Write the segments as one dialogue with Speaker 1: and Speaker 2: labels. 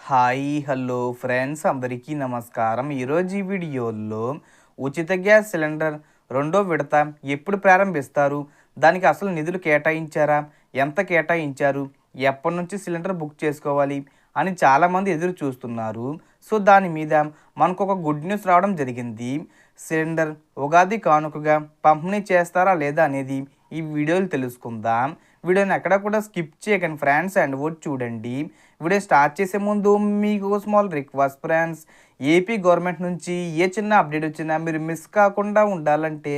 Speaker 1: Hi hello friends అందరికీ నమస్కారం. ఈరోజు ఈ వీడియోలో ఉచిత గ్యాస్ సిలిండర్ రెండో విడత ఎప్పుడు ప్రారంభిస్తారు, దానికి అసలు నిధులు కేటాయించారా, ఎంత కేటాయించారు, ఎప్పటి నుంచి సిలిండర్ బుక్ చేసుకోవాలి అని చాలామంది ఎదురు చూస్తున్నారు. సో దాని మీద మనకు ఒక గుడ్ న్యూస్ రావడం జరిగింది. సిలిండర్ ఉగాది కానుకగా పంపిణీ చేస్తారా లేదా అనేది ఈ వీడియోలో తెలుసుకుందాం. వీడియోని ఎక్కడ కూడా స్కిప్ చేయకండి ఫ్రెండ్స్, అండ్ వర్డ్ చూడండి. వీడియో స్టార్ట్ చేసే ముందు మీకు small request friends, AP government నుంచి ఏ చిన్న అప్డేట్ వచ్చినా మీరు మిస్ కాకుండా ఉండాలంటే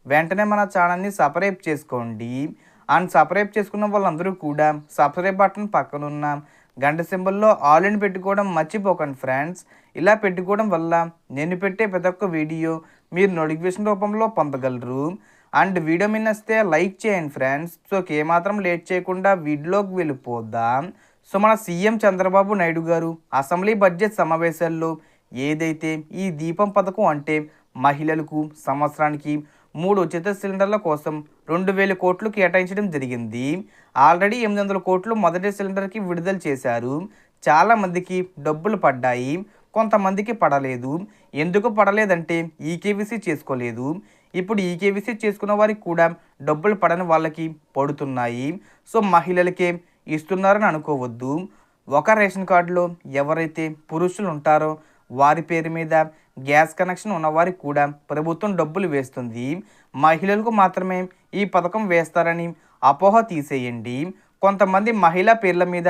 Speaker 1: వెంటనే మన ఛానల్ని సబ్స్క్రైబ్ చేసుకోండి. అండ్ సబ్స్క్రైబ్ చేసుకున్న వాళ్ళందరూ కూడా సబ్స్క్రైబ్ బటన్ పక్కనున్న గంట సింబల్లో ఆల్ ఇన్ పెట్టుకోవడం మర్చిపోకండి ఫ్రెండ్స్. ఇలా పెట్టుకోవడం వల్ల నేను పెట్టే ప్రతి ఒక్క వీడియో మీరు నోటిఫికేషన్ రూపంలో పొందగలరు. అండ్ వీడియో మీద వస్తే లైక్ చేయండి ఫ్రెండ్స్. సో ఏమాత్రం లేట్ చేయకుండా వీడియోలోకి వెళ్ళిపోదాం. సో మన సీఎం చంద్రబాబు నాయుడు గారు అసెంబ్లీ బడ్జెట్ సమావేశాల్లో ఏదైతే ఈ దీపం పథకం అంటే మహిళలకు సంవత్సరానికి 3 ఉచిత సిలిండర్ల కోసం 2,000 కోట్లు కేటాయించడం జరిగింది. ఆల్రెడీ 800 కోట్లు మొదటి సిలిండర్కి విడుదల చేశారు. చాలామందికి డబ్బులు పడ్డాయి, కొంతమందికి పడలేదు. ఎందుకు పడలేదంటే ఈకేవీసీ చేసుకోలేదు. ఇప్పుడు ఈకేవీసీ చేసుకున్న వారికి కూడా డబ్బులు పడని వాళ్ళకి పడుతున్నాయి. సో మహిళలకే ఇస్తున్నారని అనుకోవద్దు. ఒక రేషన్ కార్డులో ఎవరైతే పురుషులు ఉంటారో వారి పేరు మీద గ్యాస్ కనెక్షన్ ఉన్నవారికి కూడా ప్రభుత్వం డబ్బులు వేస్తుంది. మహిళలకు మాత్రమే ఈ పథకం వేస్తారని అపోహ తీసేయండి. కొంతమంది మహిళా పేర్ల మీద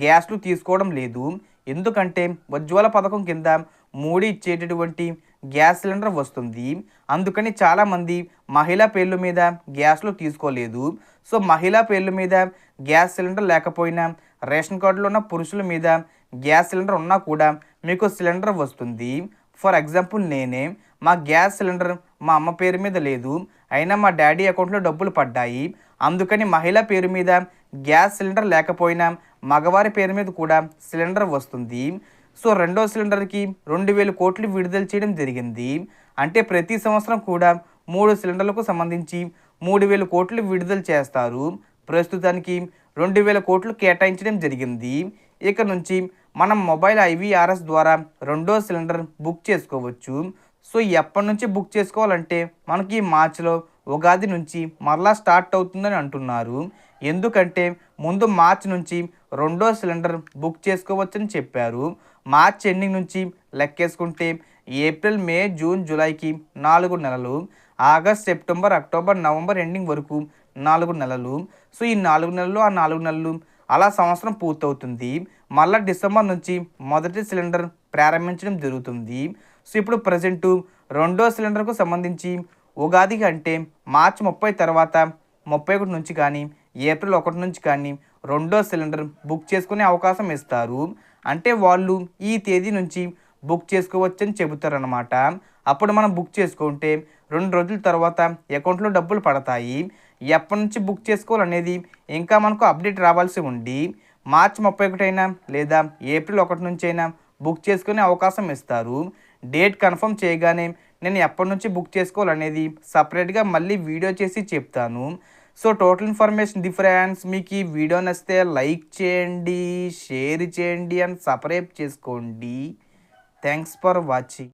Speaker 1: గ్యాస్లు తీసుకోవడం లేదు. ఎందుకంటే ఉజ్వల పథకం కింద 3 ఇచ్చేటటువంటి గ్యాస్ సిలిండర్ వస్తుంది. అందుకని చాలామంది మహిళా పేర్ల మీద గ్యాస్లు తీసుకోలేదు. సో మహిళా పేర్ల మీద గ్యాస్ సిలిండర్ లేకపోయినా రేషన్ కార్డులో ఉన్న పురుషుల మీద గ్యాస్ సిలిండర్ ఉన్నా కూడా మీకు సిలిండర్ వస్తుంది. ఫర్ ఎగ్జాంపుల్ నేనే, మా గ్యాస్ సిలిండర్ మా అమ్మ పేరు మీద లేదు, అయినా మా డాడీ అకౌంట్లో డబ్బులు పడ్డాయి. అందుకని మహిళా పేరు మీద గ్యాస్ సిలిండర్ లేకపోయినా మగవారి పేరు మీద కూడా సిలిండర్ వస్తుంది. సో రెండో సిలిండర్కి 2,000 కోట్లు విడుదల చేయడం జరిగింది. అంటే ప్రతి సంవత్సరం కూడా 3 సిలిండర్లకు సంబంధించి 3,000 కోట్లు విడుదల చేస్తారు. ప్రస్తుతానికి 2,000 కోట్లు కేటాయించడం జరిగింది. ఇక నుంచి మనం మొబైల్ ఐవీఆర్ఎస్ ద్వారా రెండో సిలిండర్ బుక్ చేసుకోవచ్చు. సో ఎప్పటి నుంచి బుక్ చేసుకోవాలంటే మనకి మార్చిలో ఉగాది నుంచి మరలా స్టార్ట్ అవుతుందని అంటున్నారు. ఎందుకంటే ముందు మార్చి నుంచి రెండో సిలిండర్ బుక్ చేసుకోవచ్చని చెప్పారు. మార్చ్ ఎండింగ్ నుంచి లెక్కేసుకుంటే ఏప్రిల్, మే, జూన్, జూలైకి 4 నెలలు, August, September, October, November ending వరకు 4 నెలలు. సో ఈ 4 నెలలు ఆ 4 నెలలు అలా సంవత్సరం పూర్తవుతుంది. మళ్ళీ డిసెంబర్ నుంచి మొదటి సిలిండర్ ప్రారంభించడం జరుగుతుంది. సో ఇప్పుడు ప్రజెంటు రెండో సిలిండర్కు సంబంధించి ఉగాదికి అంటే మార్చి 30 తర్వాత 31 నుంచి కానీ ఏప్రిల్ 1 నుంచి కానీ రెండో సిలిండర్ బుక్ చేసుకునే అవకాశం ఇస్తారు. అంటే వాళ్ళు ఈ తేదీ నుంచి బుక్ చేసుకోవచ్చని చెబుతారనమాట. అప్పుడు మనం బుక్ చేసుకుంటే 2 రోజుల తర్వాత అకౌంట్లో డబ్బులు పడతాయి. ఎప్పటి నుంచి బుక్ చేసుకోవాలనేది ఇంకా మనకు అప్డేట్ రావాల్సి ఉంది. మార్చి 31 అయినా లేదా ఏప్రిల్ 1 నుంచి అయినా బుక్ చేసుకునే అవకాశం ఇస్తారు. డేట్ కన్ఫర్మ్ చేయగానే నేను ఎప్పటి నుంచి బుక్ చేసుకోవాలనేది సపరేట్గా మళ్ళీ వీడియో చేసి చెప్తాను. So total information difference. మీకు ఈ వీడియో నచ్చితే లైక్ చేయండి, షేర్ చేయండి అండ్ సబ్స్క్రైబ్ చేసుకోండి. Thanks for watching.